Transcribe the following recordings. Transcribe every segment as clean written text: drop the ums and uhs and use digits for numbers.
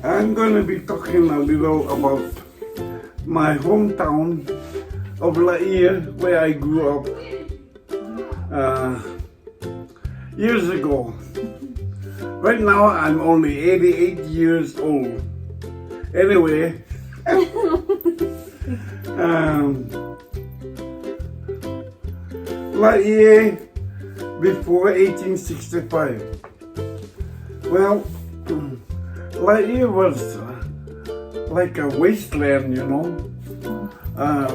I'm going to be talking a little about my hometown of Laie, where I grew up years ago. Right now, I'm only 88 years old. Anyway, Laie before 1865. Well, Laie was like a wasteland, you know.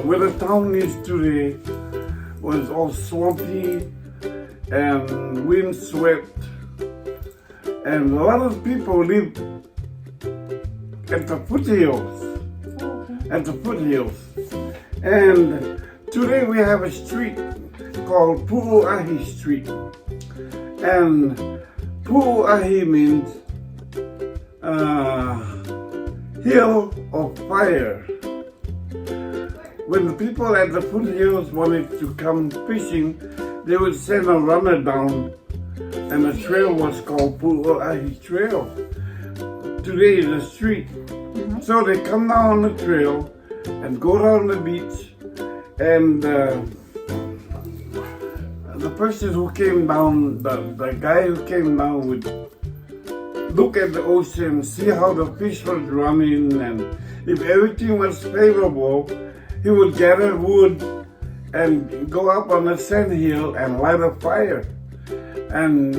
Where the town is today was all swampy and windswept, and a lot of people lived at the foothills. And today we have a street called Pu'uahi Street, and Pu'uahi means hill of fire. When the people at the foothills wanted to come fishing, they would send a runner down, and the trail was called Pu'uahi Trail. Today is a street. So they come down the trail and go down the beach, and the person who came down, the guy who came down would look at the ocean, see how the fish was running, and if everything was favorable, he would gather wood and go up on the sand hill and light a fire. And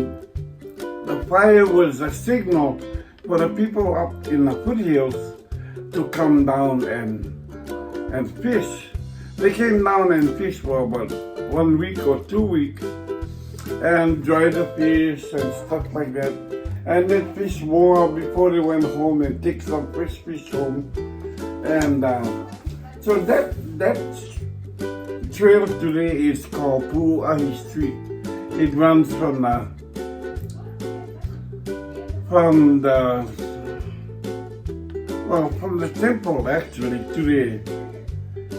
the fire was a signal for the people up in the foothills to come down and fish. They came down and fished for about 1 week or 2 weeks and dry the fish and stuff like that. And then fish more before they went home and take some fresh fish home. And so that trail today is called Pu'uahi Street. It runs from the temple actually today,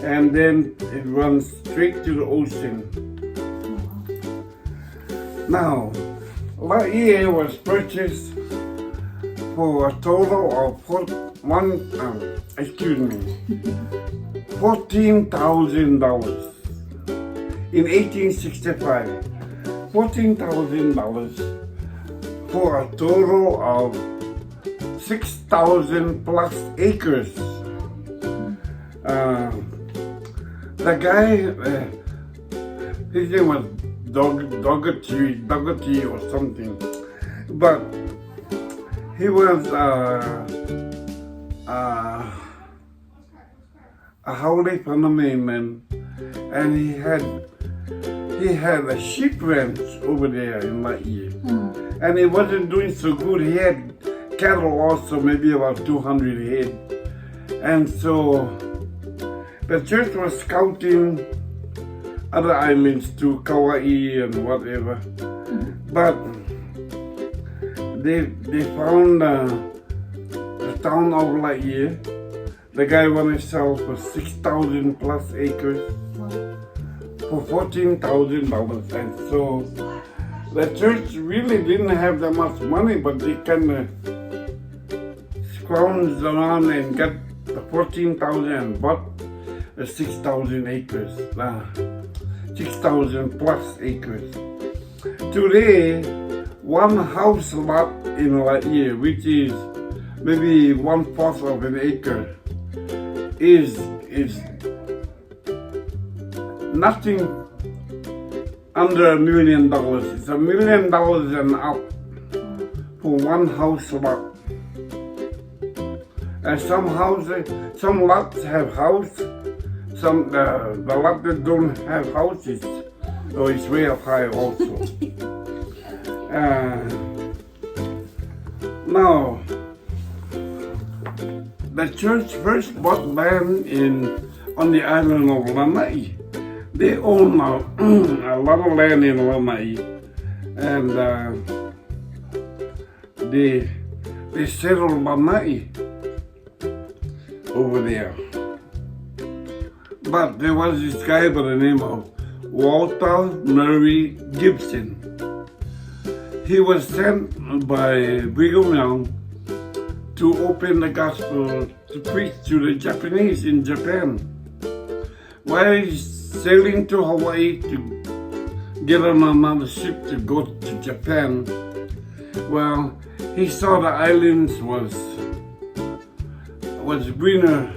and then it runs straight to the ocean. Now, Laie was purchased for a total of $14,000 in 1865. $14,000 for a total of 6,000 plus acres. The guy, his name was Dougherty or something, but he was a Haole Panamanian, and he had a sheep ranch over there in Laie, and it wasn't doing so good. He had cattle also, maybe about 200 head, and so the church was scouting other islands to Kauai and whatever, but they found the town of Laie. The guy wanted to sell for 6,000 plus acres for $14,000, and so the church really didn't have that much money, but they kind of scrounged around and got the 14,000 and bought the 6,000 acres, 6,000 plus acres. Today, one house lot in Laie, which is maybe 1/4 of an acre, is nothing under $1 million. It's $1 million and up for one house lot. And some lots have house, some the lot that don't have houses, so it's way up high also. Now, the church first bought land on the island of Lanai. They own a lot of land in Lanai, and they settled Lanai over there. But there was this guy by the name of Walter Murray Gibson. He was sent by Brigham Young to open the gospel to preach to the Japanese in Japan. While he's sailing to Hawaii to get on another ship to go to Japan, well, he saw the islands was greener.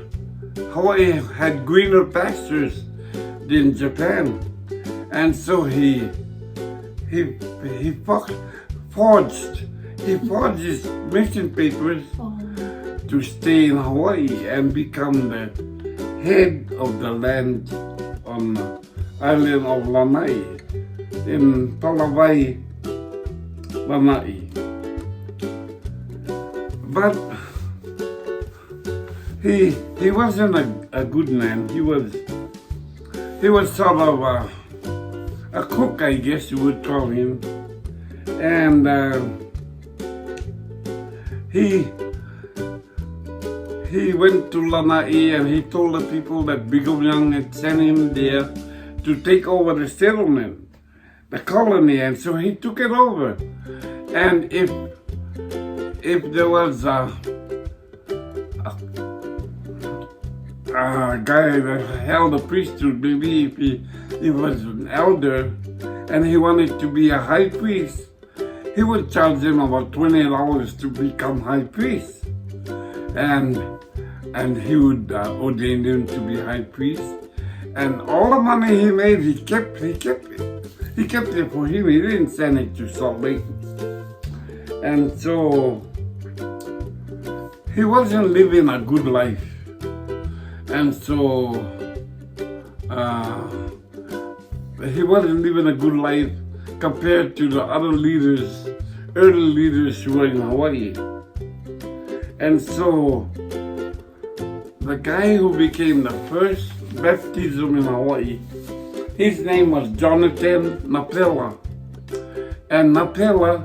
Hawaii had greener pastures than Japan, and so he forged his mission papers to stay in Hawaii and become the head of the land on the island of Lanai in Palawai, Lanai. But he wasn't a good man. He was sort of a cook, I guess you would call him. And he went to Lanai and he told the people that Brigham Young had sent him there to take over the settlement, the colony, and so he took it over. And if there was a guy that held a priesthood, maybe if he was an elder and he wanted to be a high priest, he would charge them about $20 to become high priest, and he would ordain them to be high priest, and all the money he made, he kept it for him. He didn't send it to Salt Lake, and so he wasn't living a good life. And so he wasn't living a good life compared to the other leaders, early leaders who were in Hawaii. And so the guy who became the first baptism in Hawaii, his name was Jonathan Napela. And Napela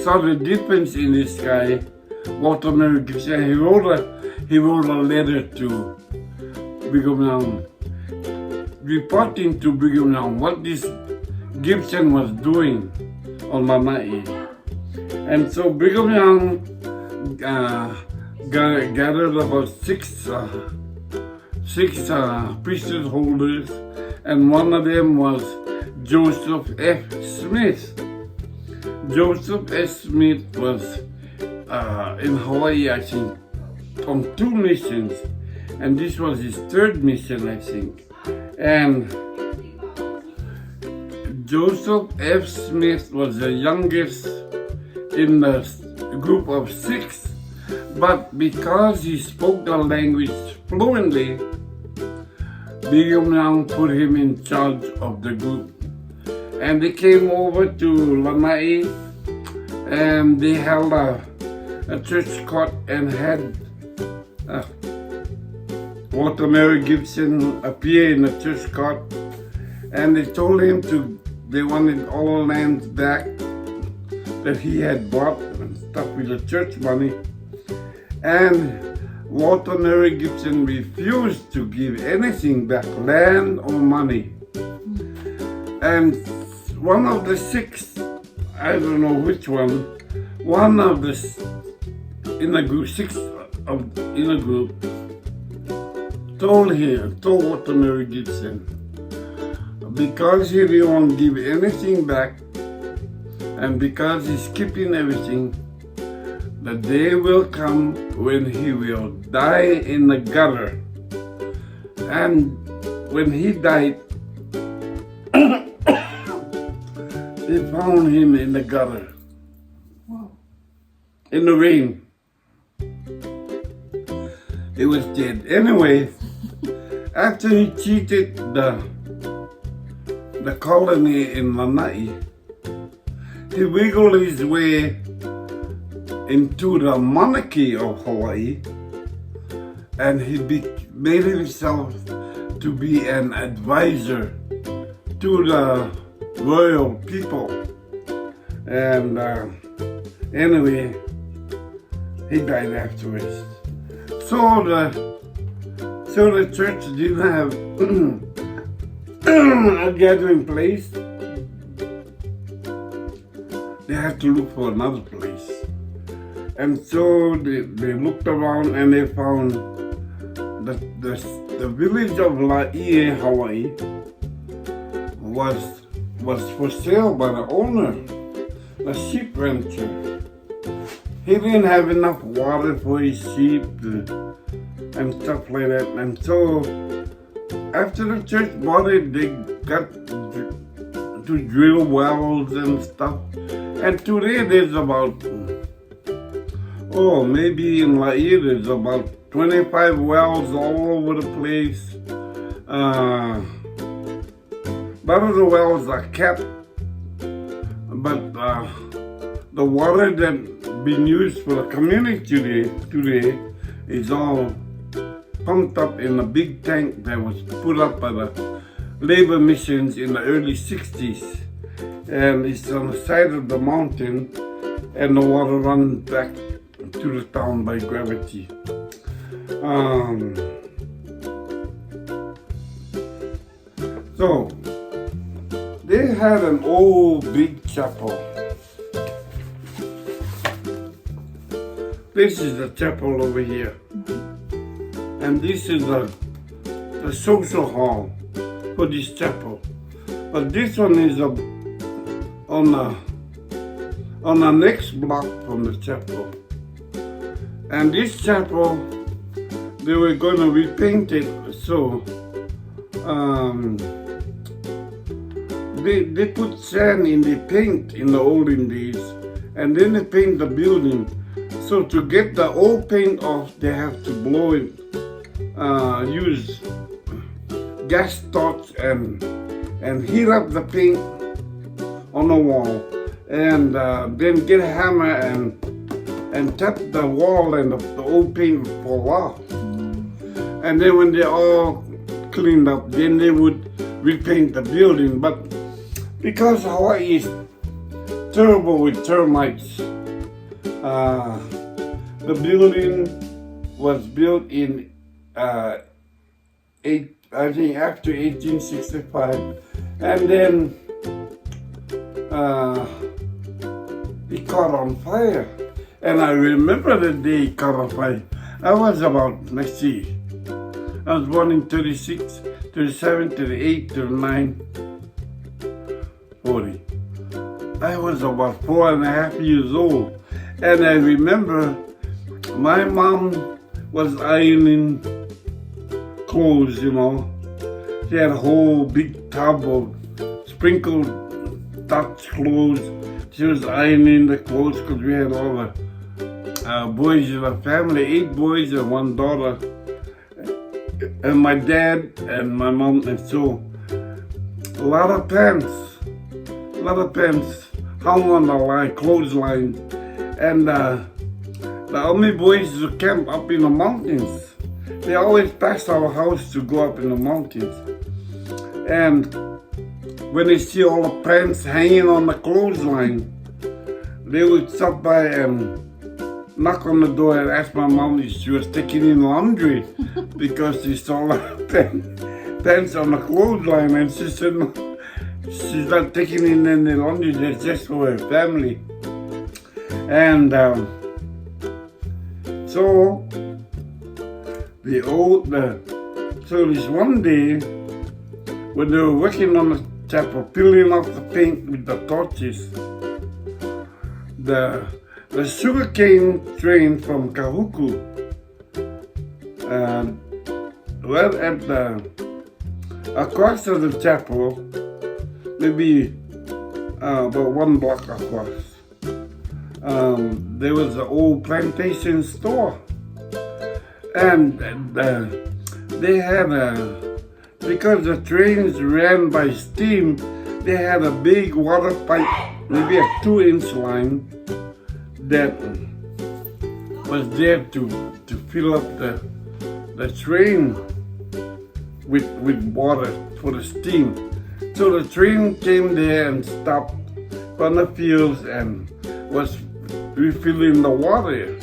saw the difference in this guy, Walter Mary Gibson. He wrote a letter to Brigham Young, reporting to Brigham Young what this Gibson was doing on Lanai. And so Brigham Young gathered about six priesthood holders, and one of them was Joseph F. Smith. Joseph F. Smith was in Hawaii, I think, on 2 missions, and this was his 3rd mission, I think. And Joseph F. Smith was the youngest in the group of 6, but because he spoke the language fluently, Brigham Young put him in charge of the group. And they came over to Lanai, and they held a church court and had Walter Mary Gibson appear in the church court, and they told him they wanted all the lands back that he had bought and stuff with the church money. And Walter Mary Gibson refused to give anything back, land or money. And one of the 6, I don't know which one of the in the group, 6 in a group, told Walter Mary Gibson, because he didn't want to give anything back, and because he's keeping everything, the day will come when he will die in the gutter. And when he died, they found him in the gutter, in the rain. He was dead. Anyway, after he cheated the colony in Lanai, he wiggled his way into the monarchy of Hawaii, and he made himself to be an advisor to the royal people. And anyway, he died afterwards. So the church didn't have a gathering place. They had to look for another place. And so they looked around and they found that the village of Laie, Hawaii was for sale by the owner, a sheep rancher. He didn't have enough water for his sheep and stuff like that. And so after the church bought it, they got to drill wells and stuff. And today there's about, maybe in Laie there's about 25 wells all over the place. A lot of the wells are capped, but the water that's being used for the community today is all pumped up in a big tank that was put up by the labor missions in the early 60s. And it's on the side of the mountain, and the water runs back to the town by gravity. So they had an old big chapel. This is the chapel over here, and this is the social hall for this chapel. But this one is on the next block from the chapel. And this chapel, they were going to repaint it, so they put sand in the paint in the olden days, and then they paint the building. So to get the old paint off, they have to blow it, use gas torch and heat up the paint on the wall, and then get a hammer and tap the wall, and the old paint will fall off. And then when they all cleaned up, then they would repaint the building. But because Hawaii is terrible with termites, the building was built in I think after 1865, and then it caught on fire. And I remember the day it caught on fire. I was about, I was born in 36, 37, 38, 39, 40. I was about 4.5 years old. And I remember my mom was ironing clothes, you know. She had a whole big tub of sprinkled Dutch clothes. She was ironing the clothes because we had all the boys in the family, 8 boys and 1 daughter. And my dad and my mom, and so a lot of pants hung on the line, clothesline. And the only boys who camp up in the mountains. They always pass our house to go up in the mountains. And when they see all the pants hanging on the clothesline, they would stop by and knock on the door and ask my mom if she was taking in laundry because she saw a lot of pants on the clothesline, and she said no, she's not taking in any laundry, that's just for her family. And so this one day when they were working on the chapel, peeling off the paint with the torches, the sugarcane train from Kahuku went at across of the chapel, maybe about 1 block across. There was an old plantation store, and they had because the trains ran by steam, they had a big water pipe, maybe a 2-inch line that was there to fill up the train with water for the steam. So the train came there and stopped on the fields and was refilling the water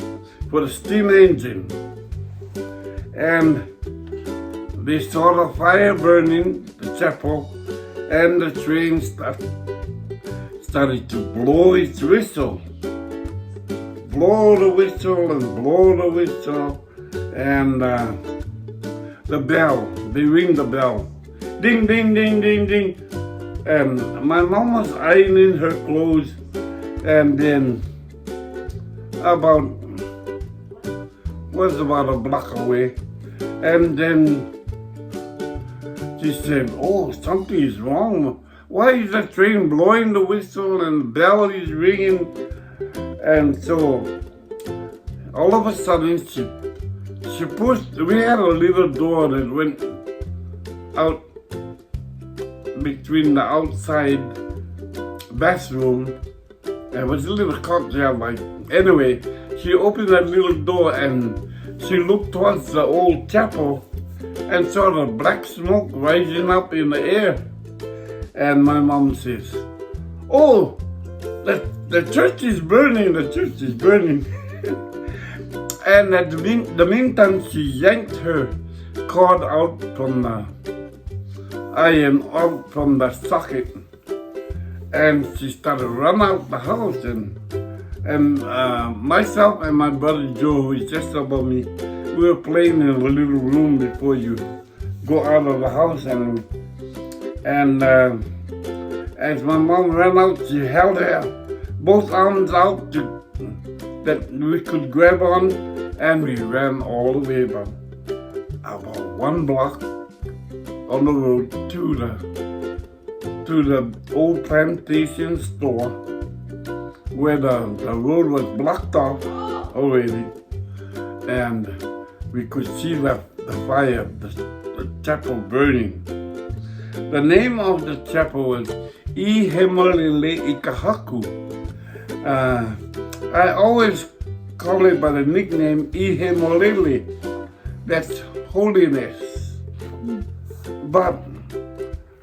for the steam engine. And they saw the fire burning the chapel, and the train started to blow its whistle. blow the whistle and blow the whistle, and the bell, they ring the bell. Ding, ding, ding, ding, ding. And my mom was ironing her clothes, and then was about a block away, and then she said, "Oh, something is wrong. Why is the train blowing the whistle and the bell is ringing?" And so all of a sudden she pushed, we had a little door that went out between the outside bathroom. It was a little courtyard, like, anyway, she opened that little door and she looked towards the old chapel and saw the black smoke rising up in the air. And my mom says, "Oh, the church is burning, the church is burning." And at the meantime, she yanked her cord out from the iron, out from the socket, and she started running out the house. And myself and my brother Joe, who is just above me, we were playing in a little room before you go out of the house. And as my mom ran out, she held her both arms out that we could grab on, and we ran all the way about 1 block on the road to the old plantation store, where the road was blocked off already, and we could see the fire, the chapel burning. The name of the chapel was I Hemalele Ikahaku. I always call it by the nickname I Hemalele. That's holiness. But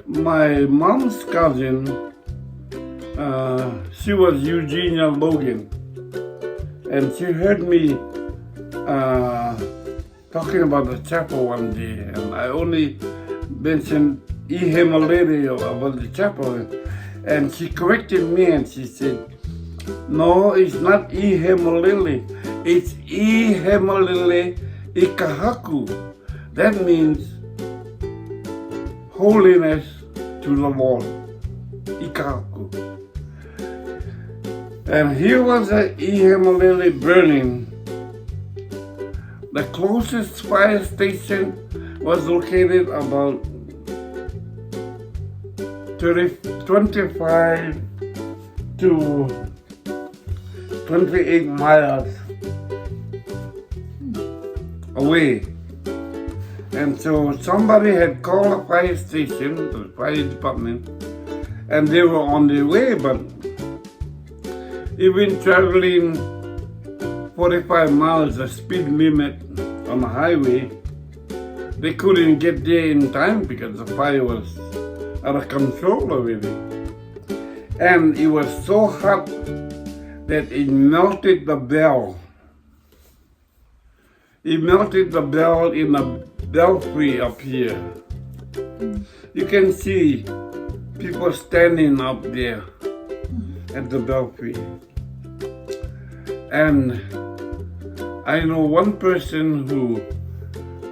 my mom's cousin, she was Eugenia Logan, and she heard me talking about the chapel one day, and I only mentioned I Hemalele about the chapel, and she corrected me and she said, "No, it's not I Hemalele, it's I Hemalele Ikahaku." That means holiness to the Lord. Ikahaku. And here was the I Hemalele burning. The closest fire station was located about 25 to 28 miles away. And so somebody had called a fire station, the fire department, and they were on their way, but even traveling 45 miles, the speed limit on the highway, they couldn't get there in time because the fire was out of control already. And it was so hot that it melted the bell. It melted the bell in the belfry up here. You can see people standing up there at the belfry. And I know one person who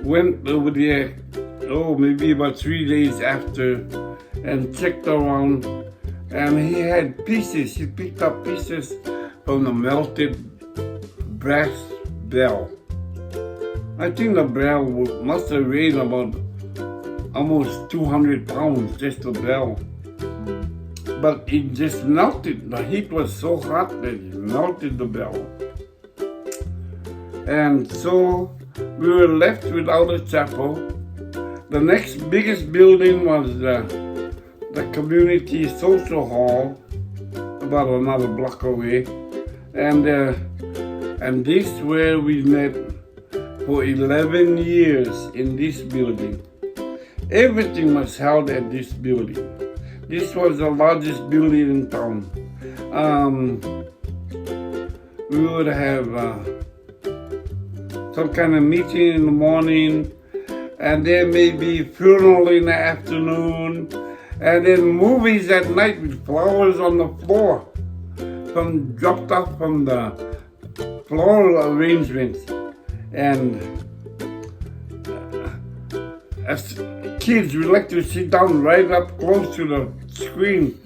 went over there, maybe about 3 days after, and checked around, and he had pieces. He picked up pieces from the melted brass bell. I think the bell must have weighed about almost 200 pounds, just the bell. But it just melted. The heat was so hot that it melted the bell. And so we were left without a chapel. The next biggest building was the community social hall, about another block away. And this is where we met for 11 years in this building. Everything was held at this building. This was the largest building in town. We would have some kind of meeting in the morning, and there may be funeral in the afternoon, and then movies at night with flowers on the floor, dropped off from the floral arrangements, and as kids, we like to sit down right up close to the screen,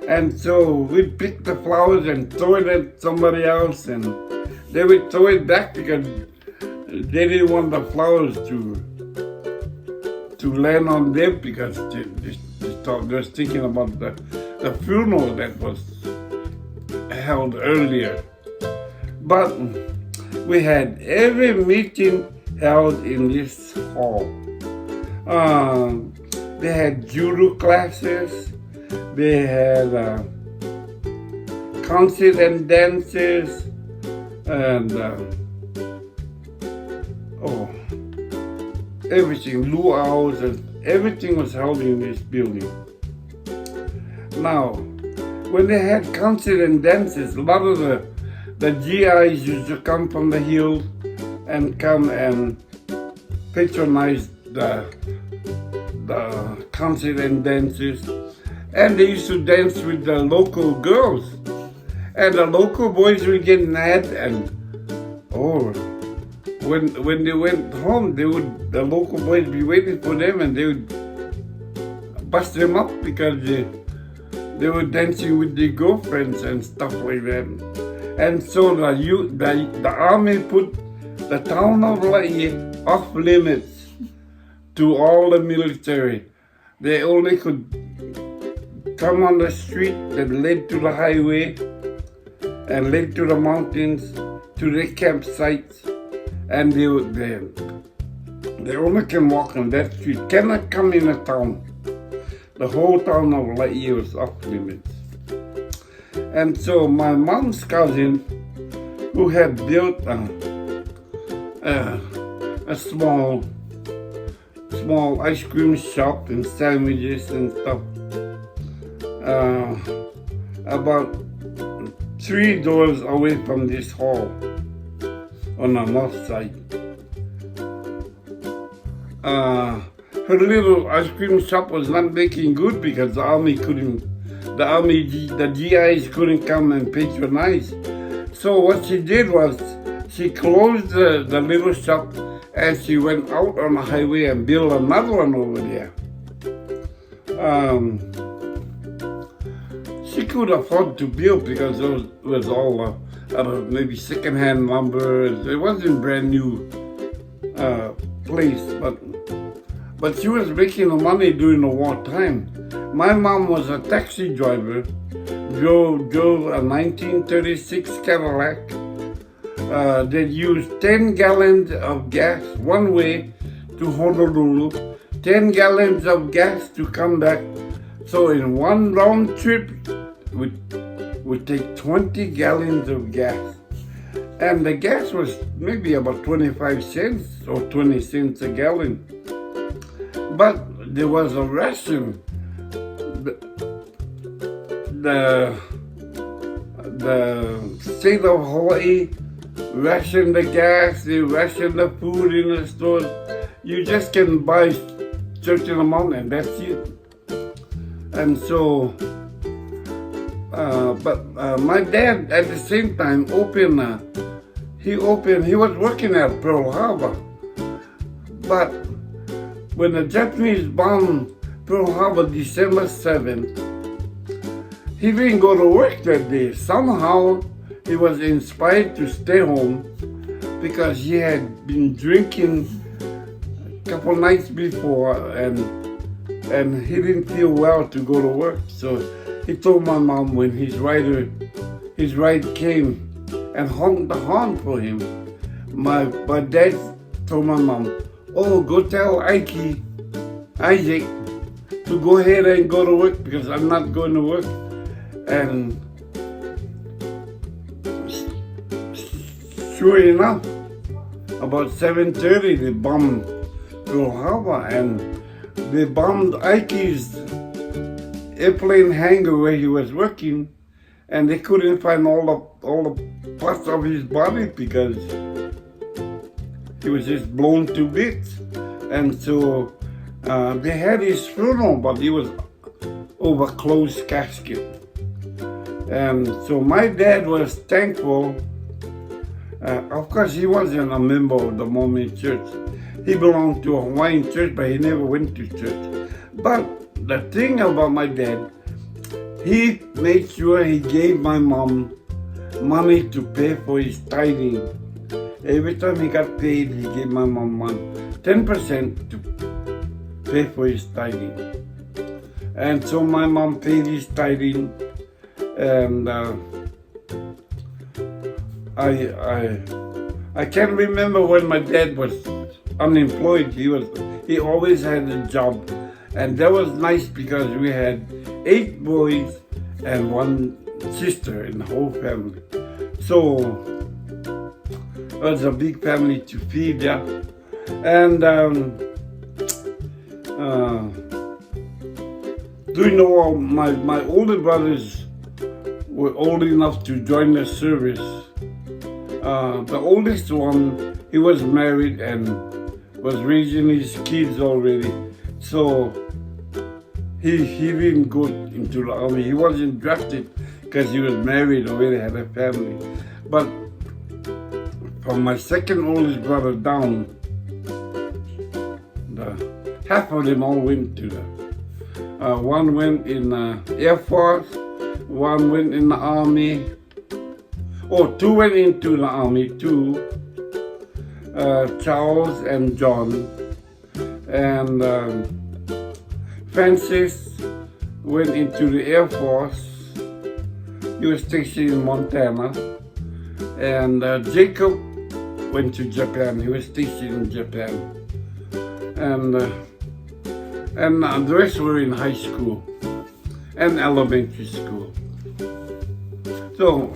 and so we'd pick the flowers and throw it at somebody else, and they would throw it back because they didn't want the flowers to land on them because they was thinking about the funeral that was held earlier. But we had every meeting held in this hall. They had judo classes, they had concert and dances, and everything, luau's, and everything was held in this building. Now, when they had concert and dances, a lot of the GIs used to come from the hills and come and patronize the concert and dances, and they used to dance with the local girls, and the local boys would get mad, and when they went home, the local boys be waiting for them, and they would bust them up because they were dancing with their girlfriends and stuff like that. And so the army put the town of La'i off limits to all the military. They only could come on the street that led to the highway and led to the mountains, to the campsites, and they only can walk on that street, cannot come in a town. The whole town of La'i was off limits. And so my mom's cousin, who had built a small ice cream shop and sandwiches and stuff, about 3 doors away from this hall on the north side. Her little ice cream shop was not making good because the GIs couldn't come and patronize. So what she did was she closed the little shop and she went out on the highway and built another one over there. She could afford to build because it was all maybe second-hand lumber. It wasn't brand new place, but she was making the money during the wartime. My mom was a taxi driver, drove a 1936 Cadillac that used 10 gallons of gas one way to Honolulu, 10 gallons of gas to come back. So in one round trip, would take 20 gallons of gas. And the gas was maybe about 25 cents or 20 cents a gallon. But there was a ration. The state of Hawaii rationed the gas, they rationed the food in the stores. You just can buy certain amount and that's it. And so, my dad at the same time he was working at Pearl Harbor. But when the Japanese bombed Pearl Harbor December 7th, he didn't go to work that day. Somehow he was inspired to stay home because he had been drinking a couple nights before and he didn't feel well to go to work. So he told my mom when his ride came and honked the horn for him. My dad told my mom, "Oh, go tell Isaac to go ahead and go to work because I'm not going to work." And sure enough, about 7:30 they bombed Pearl Harbor and they bombed Ike's airplane hangar where he was working, and they couldn't find all the parts of his body because he was just blown to bits. And so they had his funeral, but he was over closed casket. And so my dad was thankful Of course, he wasn't a member of the Mormon church. He belonged to a Hawaiian church, but he never went to church. But the thing about my dad, he made sure he gave my mom money to pay for his tithing. Every time he got paid, he gave my mom 10% to pay for his tithing. And so my mom paid his tithing, and I can't remember when my dad was unemployed. He always had a job, and that was nice because we had 8 boys and 1 sister in the whole family. So it was a big family to feed, yeah. And do you know my older brothers were old enough to join the service? The oldest one, he was married and was raising his kids already. So he didn't go into the army. He wasn't drafted because he was married, already had a family. But from my second oldest brother down, half of them all went to the. One went in the Air Force, one went in the Army. Oh, 2 went into the Army, 2. Charles and John. And Francis went into the Air Force. He was stationed in Montana. And Jacob went to Japan. He was stationed in Japan. And the rest were in high school and elementary school. So